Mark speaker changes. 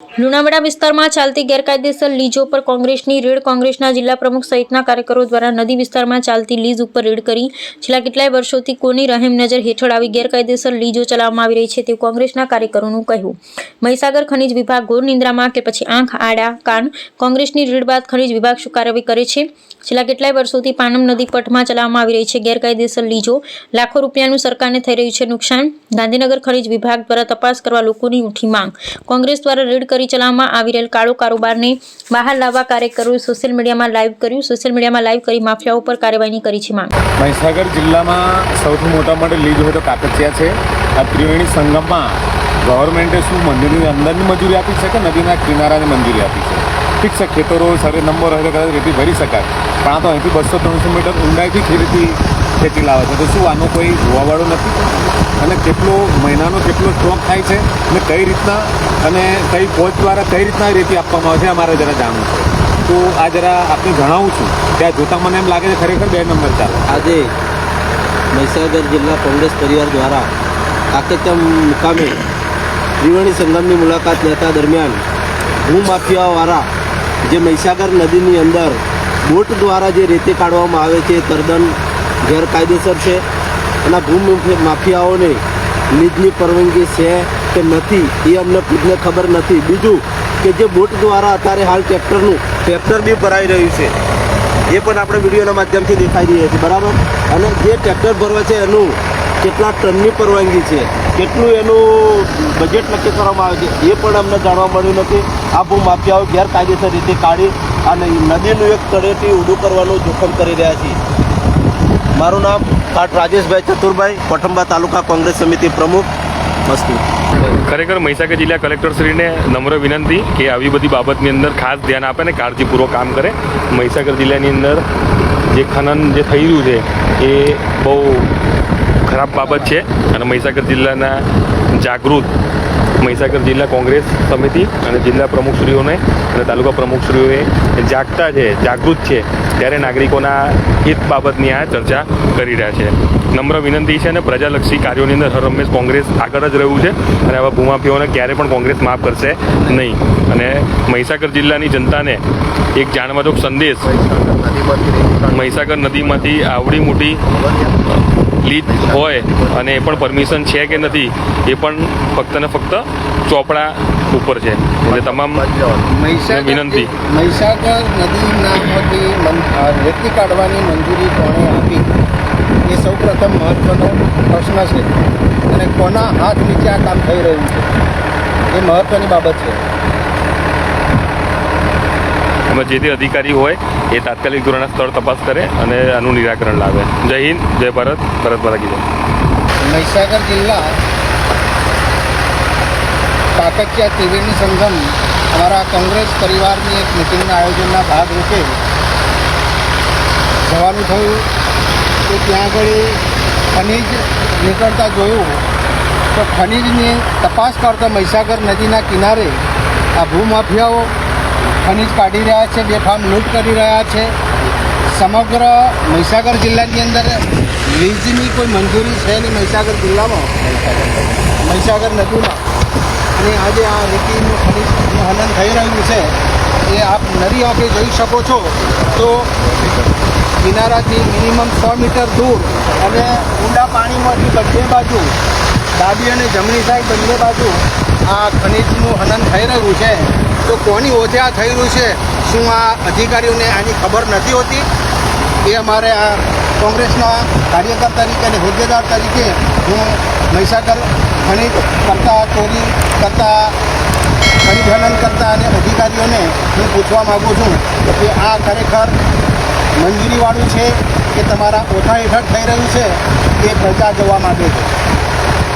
Speaker 1: લુણાવાડા વિસ્તારમાં ચાલતી ગેરકાયદેસર લીજો પર કોંગ્રેસની રેડ. કોંગ્રેસના જિલ્લા પ્રમુખ સહિતના કાર્યકરો દ્વારા નદી વિસ્તારમાં ચાલતી લીઝ ઉપર રેડ કરી છેલ્લા કેટલાય વર્ષોથી કોની રહેમ નજર હેઠળ આવી ગેરકાયદેસર લીજો ચલાવવામાં આવી રહી છે તેવું કોંગ્રેસના કાર્યકરોનું કહેવું. મહીસાગર ખનીજ વિભાગ ઘોર નિંદ્રામાં કે પછી આંખ આડા કાન? કોંગ્રેસની રેડ બાદ ખનીજ વિભાગ શું કાર્યવાહી કરે છે? છેલ્લા કેટલાય વર્ષોથી પાનમ નદી પટમાં ચલાવવામાં આવી રહી છે ગેરકાયદેસર લીજો. લાખો રૂપિયાનું સરકારને થઈ રહ્યું છે નુકસાન. ગાંધીનગર ખનીજ વિભાગ દ્વારા તપાસ કરવા લોકોની ઉઠી માંગ. કોંગ્રેસ દ્વારા રેડ કરી ચલાવવામાં આવી રહેલ કાળો કારોબારને બહાર લાવવા કાર્યકરોએ સોશિયલ મીડિયામાં લાઈવ કર્યું. સોશિયલ મીડિયામાં લાઈવ કરી માફિયાઓ પર કાર્યવાહીની કરી છે માંગ.
Speaker 2: મહીસાગર જિલ્લામાં સૌથી મોટા મોટી લીજ હોય તો કાકચિયા છે. આ ત્રિવેણી સંગમમાં ગવર્મેન્ટે શું મંદિરની અંદરની મંજૂરી આપી છે કે નદીના કિનારાની મંજૂરી આપી છે? ઠીક છે, ખેતરો સર્વે નંબર હોય તો કદાચ રેતી ભરી શકાય, પણ આ તો અહીંથી 200-300 મીટર ઊંડાઈથી ખેતી લાવે છે. તો શું આનો કોઈ જોવાવાળો નથી? અને કેટલો મહિનાનો કેટલો સ્ટોક થાય છે અને કઈ રીતના અને કઈ ફોજ દ્વારા કઈ રીતના રેતી આપવામાં આવે છે અમારે જરા જાણવું છે. તો આ જરા આપને જણાવું છું. ત્યાં જોતાં મને એમ લાગે છે ખરેખર 2 નંબર ચાલે.
Speaker 3: આજે મહીસાગર જિલ્લા કોંગ્રેસ પરિવાર દ્વારા કાકેચમ મુકામે ત્રિવેણી સંગમની મુલાકાત લેતા દરમિયાન ભૂમાફિયાવાળા જે મહીસાગર નદીની અંદર બોટ દ્વારા જે રેતી કાઢવામાં આવે છે તદ્દન ગેરકાયદેસર છે. અને ભૂમાફિયાઓને લીજની પરવાનગી છે કે નથી એ અમને ખુદને ખબર નથી. બીજું કે જે બોટ દ્વારા અત્યારે હાલ ટ્રેક્ટર બી ભરાઈ રહ્યું છે એ પણ આપણે વિડીયોના માધ્યમથી દેખાઈ રહ્યા છીએ, બરાબર. અને જે ટ્રેક્ટર ભરવા છે એનું કેટલા ટનની પરવાનગી છે, કેટલું એનું બજેટ નક્કી કરવામાં આવે છે એ પણ અમને જાણવા મળ્યું નથી. આ ભૂમાફિયાઓ ગેરકાયદેસર રીતે કાઢી અને નદીનું એક તળેટી ઊંડું કરવાનું જોખમ કરી રહ્યા છે. મારું નામ કાટ રાજેશભાઈ ચતુરભાઈ, કોઠંબા તાલુકા કોંગ્રેસ સમિતિ પ્રમુખ. મસ્તી.
Speaker 4: ખરેખર મહીસાગર જિલ્લા કલેક્ટરશ્રીને નમ્ર વિનંતી કે આવી બધી બાબતની અંદર ખાસ ધ્યાન આપે ને કાળજીપૂર્વક કામ કરે. મહીસાગર જિલ્લાની અંદર જે ખનન જે થઈ રહ્યું છે એ બહુ ખરાબ બાબત છે અને મહીસાગર જિલ્લાના જાગૃત મહીસાગર જિલ્લા કોંગ્રેસ સમિતિ અને જિલ્લા પ્રમુખશ્રીઓને અને તાલુકા પ્રમુખશ્રીઓએ જાગૃત છે ત્યારે નાગરિકોના હિત બાબતની આ ચર્ચા કરી રહ્યા છે. નમ્ર વિનંતી છે અને પ્રજાલક્ષી કાર્યોની અંદર હર હંમેશ કોંગ્રેસ આગળ જ રહ્યું છે અને આવા ભૂમાફિયાઓને ક્યારે પણ કોંગ્રેસ માફ કરશે નહીં. અને મહીસાગર જિલ્લાની જનતાને એક જાણવાજોગ સંદેશ, મહીસાગર નદીમાંથી આવડી મોટી લીજ હોય અને એ પણ પરમિશન છે કે નથી એ પણ ફક્ત ને ફક્ત ચોપડા ઉપર છે. એટલે તમામ વિનંતી.
Speaker 5: મહીસાગર નદીનામાંથી રેતી કાઢવાની મંજૂરી કોણે આપી એ સૌ પ્રથમ મહત્ત્વનો પ્રશ્ન છે અને કોના હાથ નીચે આ કામ થઈ રહ્યું છે એ મહત્ત્વની બાબત છે.
Speaker 4: એમાં જે તે અધિકારી હોય એ તાત્કાલિક ધોરણે સ્થળ તપાસ કરે અને આનું નિરાકરણ લાવે. જય હિન્દ, જય ભારત, ભારત માતા કી જય.
Speaker 5: મહીસાગર જિલ્લા કાકચિયા ત્રિવેણી સંગમ અમારા કોંગ્રેસ પરિવારની એક મિટિંગના આયોજનના ભાગરૂપે જવાનું થયું. તો ત્યાં આગળ ખનીજ નીકળતા જોયું તો ખનીજની તપાસ કરતા મહીસાગર નદીના કિનારે આ ભૂમાફિયાઓ ખનીજ કાઢી રહ્યા છે, બેફામ લૂંટ કરી રહ્યા છે. સમગ્ર મહીસાગર જિલ્લાની અંદર લીઝની કોઈ મંજૂરી છે નહીં મહીસાગર જિલ્લામાં, મહીસાગર નદીમાં. અને આજે આ રેતીનું ખનીજનું હનન થઈ રહ્યું છે એ આપ નરી આંખે જોઈ શકો છો. તો કિનારાથી મિનિમમ 100 મીટર દૂર અને ઊંડા પાણીમાંથી બંને બાજુ, ડાબી અને જમણી સાઈડ બંને બાજુ આ ખનીજનું હનન થઈ રહ્યું છે. તો કોની ઓજે આ થઈ રહ્યું છે? શું આ અધિકારીઓને આની ખબર નથી હોતી? એ અમારે આ કોંગ્રેસના કાર્યકર તરીકે અને હોદ્દેદાર તરીકે હું મહીસાગર ખનીજ કરતા, ચોરી કરતા, ખનીજ હનન કરતા અને અધિકારીઓને હું પૂછવા માગું છું કે આ ખરેખર મંજૂરીવાળું છે કે તમારા ઓઠા હેઠળ થઈ રહ્યું છે એ પ્રજા જોવા માગે છે.